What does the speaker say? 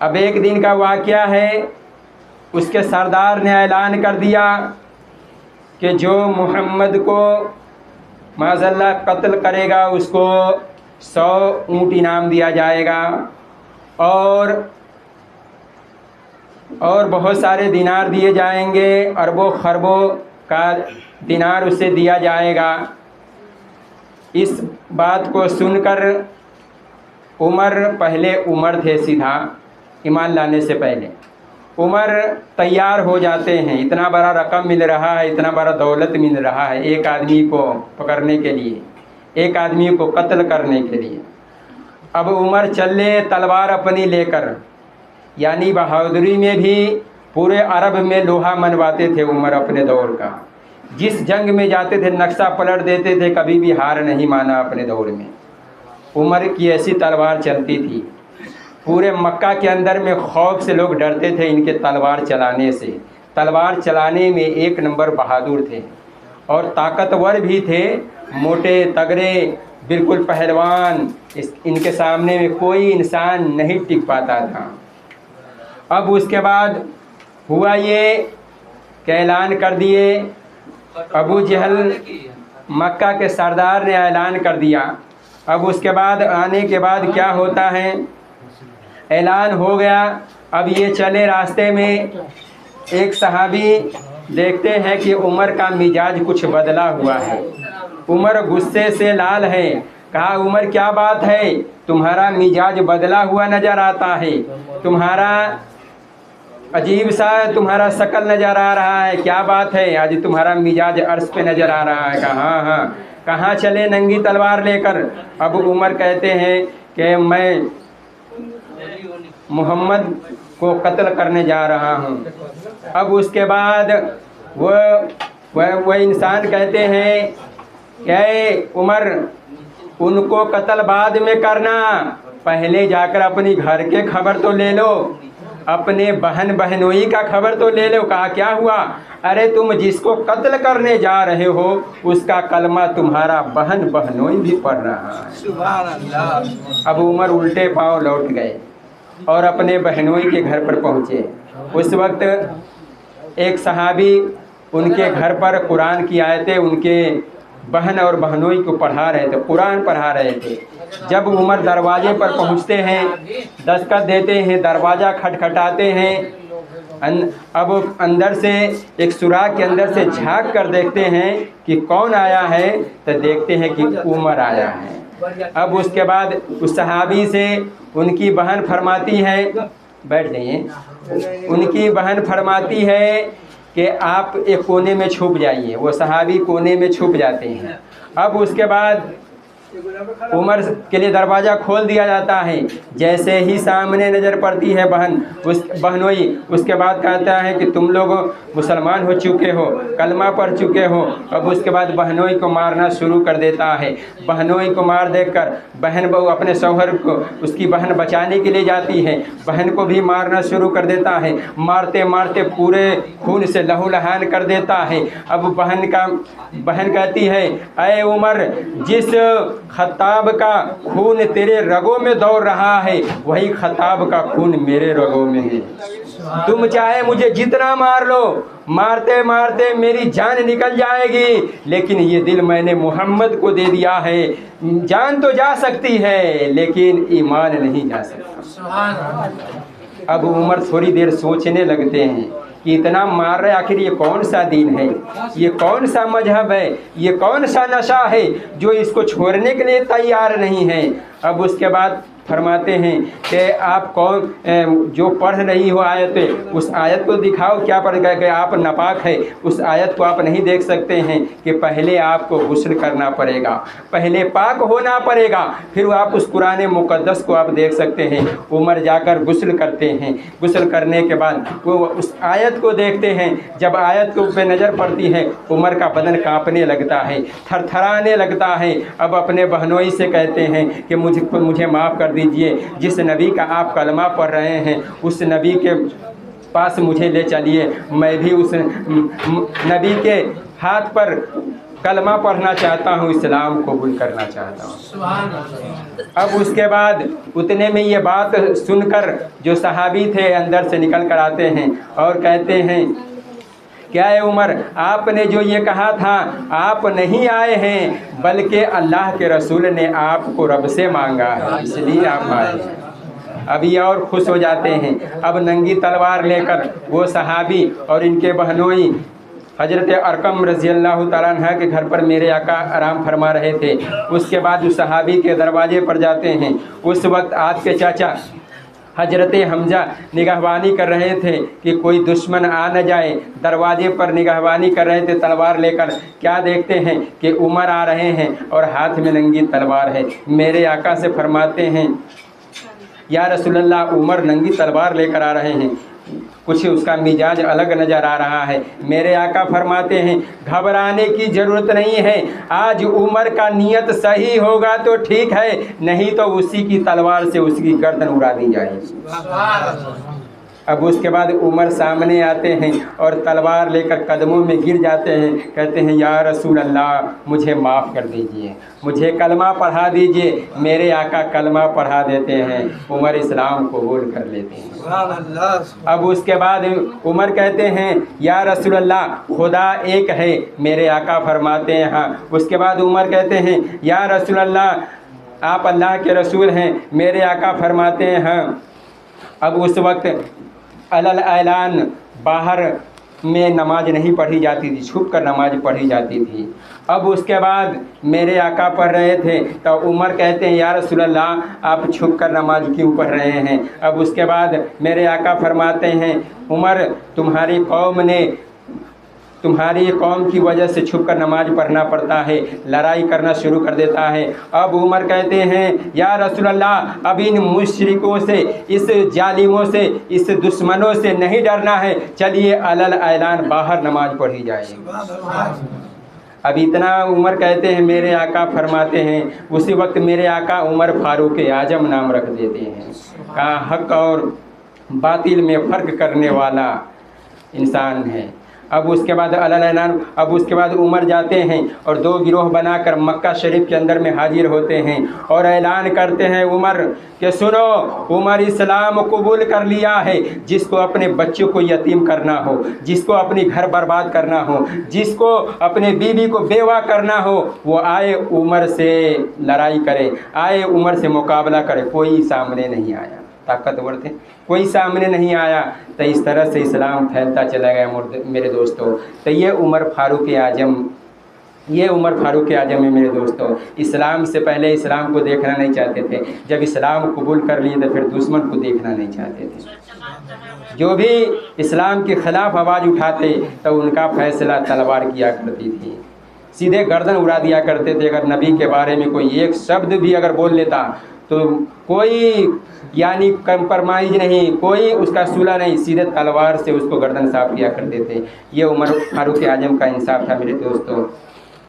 अब एक दिन का वाक़या है, उसके सरदार ने ऐलान कर दिया कि जो मोहम्मद को माज़अल्लाह कत्ल करेगा उसको 100 ऊँट इनाम दिया जाएगा और बहुत सारे दिनार दिए जाएंगे, अरबों खरबों का दिनार उसे दिया जाएगा। इस बात को सुनकर उमर थे सीधा ईमान लाने से पहले, उमर तैयार हो जाते हैं। इतना बड़ा रकम मिल रहा है, इतना बड़ा दौलत मिल रहा है एक आदमी को पकड़ने के लिए, एक आदमी को कत्ल करने के लिए। अब उमर चले तलवार अपनी लेकर, यानी बहादुरी में भी पूरे अरब में लोहा मनवाते थे उमर अपने दौर का। जिस जंग में जाते थे नक्शा पलट देते थे, कभी भी हार नहीं माना अपने दौर में। उमर की ऐसी तलवार चलती थी, पूरे मक्का के अंदर में खौफ से लोग डरते थे इनके तलवार चलाने से। तलवार चलाने में एक नंबर बहादुर थे और ताकतवर भी थे, मोटे तगड़े बिल्कुल पहलवान। इनके सामने में कोई इंसान नहीं टिक पाता था। अब उसके बाद हुआ ये कि ऐलान कर दिए, अबू जहल मक्का के सरदार ने ऐलान कर दिया। अब उसके बाद आने के बाद क्या होता है, ऐलान हो गया। अब ये चले रास्ते में, एक सहाबी देखते हैं कि उमर का मिजाज कुछ बदला हुआ है। उमर गुस्से से लाल है। कहा, उमर क्या बात है, तुम्हारा मिजाज बदला हुआ नज़र आता है, तुम्हारा अजीब सा तुम्हारा शक्ल नज़र आ रहा है, क्या बात है, आज तुम्हारा मिजाज अर्श पे नज़र आ रहा है। कहा हाँ, कहाँ चले नंगी तलवार लेकर। अब उमर कहते हैं कि मैं मोहम्मद को कत्ल करने जा रहा हूँ। अब उसके बाद वह इंसान कहते हैं कि उमर, उनको कत्ल बाद में करना, पहले जाकर अपनी घर के खबर तो ले लो, अपने बहन बहनोई का खबर तो ले लो। कहा क्या हुआ, अरे तुम जिसको कत्ल करने जा रहे हो उसका कलमा तुम्हारा बहन बहनोई भी पढ़ रहा है। सुभान अल्लाह। अब उमर उल्टे पांव लौट गए और अपने बहनोई के घर पर पहुँचे। उस वक्त एक सहाबी उनके घर पर कुरान की आयतें उनके बहन और बहनोई को पढ़ा रहे थे, कुरान पढ़ा रहे थे। जब उमर दरवाजे पर पहुंचते हैं, दस्तक देते हैं, दरवाज़ा खटखटाते हैं। अब अंदर से एक सुराख के अंदर से झांक कर देखते हैं कि कौन आया है, तो देखते हैं कि उमर आया है। अब उसके बाद उस सहाबी से उनकी बहन फरमाती है, बैठ जाइए, उनकी बहन फरमाती है कि आप एक कोने में छुप जाइए। वो सहाबी कोने में छुप जाते हैं। अब उसके बाद उमर के लिए दरवाज़ा खोल दिया जाता है। जैसे ही सामने नज़र पड़ती है बहनोई, उसके बाद कहता है कि तुम लोग मुसलमान हो चुके हो, कलमा पढ़ चुके हो। अब उसके बाद बहनोई को मारना शुरू कर देता है। बहनोई को मार देखकर बहन बहू अपने शौहर को, उसकी बहन बचाने के लिए जाती है, बहन को भी मारना शुरू कर देता है। मारते मारते पूरे खून से लहूलुहान कर देता है। अब बहन कहती है, अय उमर, जिस खत्ताब का खून तेरे रगों में दौड़ रहा है वही खत्ताब का खून मेरे रगों में है। तुम चाहे मुझे जितना मार लो, मारते मारते मेरी जान निकल जाएगी, लेकिन ये दिल मैंने मोहम्मद को दे दिया है। जान तो जा सकती है लेकिन ईमान नहीं जा सकता। अब उमर थोड़ी देर सोचने लगते हैं कि इतना मार रहे, आखिर ये कौन सा दीन है, ये कौन सा मजहब है, ये कौन सा नशा है जो इसको छोड़ने के लिए तैयार नहीं है। अब उसके बाद फरमाते हैं कि आप कौन जो पढ़ रही हो आयत, उस आयत को दिखाओ, क्या पढ़ गए, आप नापाक है। उस आयत को आप नहीं देख सकते हैं कि पहले आपको गुस्ल करना पड़ेगा, पहले पाक होना पड़ेगा, फिर आप उस कुरान मुक़द्दस को आप देख सकते हैं। उमर जाकर गुस्ल करते हैं। गुस्ल करने के बाद वो उस आयत को देखते हैं। जब आयत को पे नज़र पड़ती है, उमर का बदन काँपने लगता है, थरथराने लगता है। अब अपने बहनोई से कहते हैं कि मुझे माफ़ कर दीजिए, जिस नबी का आप कलमा पढ़ रहे हैं उस नबी के पास मुझे ले चलिए, मैं भी उस नबी के हाथ पर कलमा पढ़ना चाहता हूँ, इस्लाम कबूल करना चाहता हूँ। अब उसके बाद उतने में ये बात सुनकर जो सहाबी थे अंदर से निकल कर आते हैं और कहते हैं, क्या है उमर, आपने जो ये कहा था आप नहीं आए हैं, बल्कि अल्लाह के रसूल ने आपको रब से मांगा है, इसलिए आप आए हैं। अब ये और खुश हो जाते हैं। अब नंगी तलवार लेकर वो सहाबी और इनके बहनोई हजरत अरकम रज़ी अल्लाह तआला अन्हा के घर पर मेरे आका आराम फरमा रहे थे। उसके बाद उस सहाबी के दरवाजे पर जाते हैं। उस वक्त आपके चाचा हजरत हमजा निगहबानी कर रहे थे कि कोई दुश्मन आ न जाए। दरवाजे पर निगहबानी कर रहे थे तलवार लेकर। क्या देखते हैं कि उमर आ रहे हैं और हाथ में नंगी तलवार है। मेरे आका से फरमाते हैं, या रसूलल्लाह, उमर नंगी तलवार लेकर आ रहे हैं, कुछ उसका मिजाज अलग नज़र आ रहा है। मेरे आका फरमाते हैं, घबराने की ज़रूरत नहीं है, आज उमर का नियत सही होगा तो ठीक है, नहीं तो उसी की तलवार से उसकी गर्दन उड़ा दी जाएगी। अब उसके बाद उमर सामने आते हैं और तलवार लेकर कदमों में गिर जाते हैं। कहते हैं, या रसूल अल्लाह, मुझे माफ़ कर दीजिए, मुझे कलमा पढ़ा दीजिए। मेरे आका कलमा पढ़ा देते हैं, उमर इस्लाम कबूल कर लेते हैं। अब उसके बाद उमर कहते हैं, या रसूल अल्लाह, खुदा एक है। मेरे आका फरमाते हैं, हाँ। उसके बाद उमर कहते हैं, या रसूल अल्लाह, आप अल्लाह के रसूल हैं। मेरे आका फरमाते हैं, हाँ। अब उस वक्त अलल ऐलान बाहर में नमाज नहीं पढ़ी जाती थी, छुप कर नमाज पढ़ी जाती थी। अब उसके बाद मेरे आका पढ़ रहे थे तो उमर कहते हैं, या रसूल अल्लाह, आप छुप कर नमाज क्यों पढ़ रहे हैं। अब उसके बाद मेरे आका फरमाते हैं, उमर, तुम्हारी कौम की वजह से छुप कर नमाज पढ़ना पड़ता है, लड़ाई करना शुरू कर देता है। अब उमर कहते हैं, या रसूल अल्लाह, अब इन मुशरिकों से, इस जालिमों से, इस दुश्मनों से नहीं डरना है, चलिए अलल ऐलान बाहर नमाज पढ़ी जाए। अब इतना उमर कहते हैं। मेरे आका फरमाते हैं, उसी वक्त मेरे आका उमर फारूक आजम नाम रख देते हैं। कहा, हक और बातिल में फ़र्क करने वाला इंसान है। अब उसके बाद अब उसके बाद उमर जाते हैं और दो गिरोह बनाकर मक्का शरीफ के अंदर में हाजिर होते हैं और ऐलान करते हैं उमर कि सुनो, उमर इस्लाम कबूल कर लिया है। जिसको अपने बच्चों को यतीम करना हो, जिसको अपनी घर बर्बाद करना हो, जिसको अपने बीवी को बेवा करना हो, वो आए उमर से लड़ाई करे, आए उमर से मुकाबला करे। कोई सामने नहीं आया, ताकतवर थे, कोई सामने नहीं आया। तो इस तरह से इस्लाम फैलता चला गया मेरे दोस्तों। तो ये उमर फारूक आजम है मेरे दोस्तों। इस्लाम से पहले इस्लाम को देखना नहीं चाहते थे, जब इस्लाम कबूल कर लिए तो फिर दुश्मन को देखना नहीं चाहते थे। जो भी इस्लाम के ख़िलाफ़ आवाज़ उठाते तो उनका फैसला तलवार किया करती थी, सीधे गर्दन उड़ा दिया करते थे। अगर नबी के बारे में कोई एक शब्द भी अगर बोल लेता तो कोई यानी कंप्रोमाइज़ नहीं, कोई उसका सुलह नहीं, सीधे तलवार से उसको गर्दन साफ किया करते थे। ये उमर फारूक आजम का इंसाफ था मेरे दोस्तों।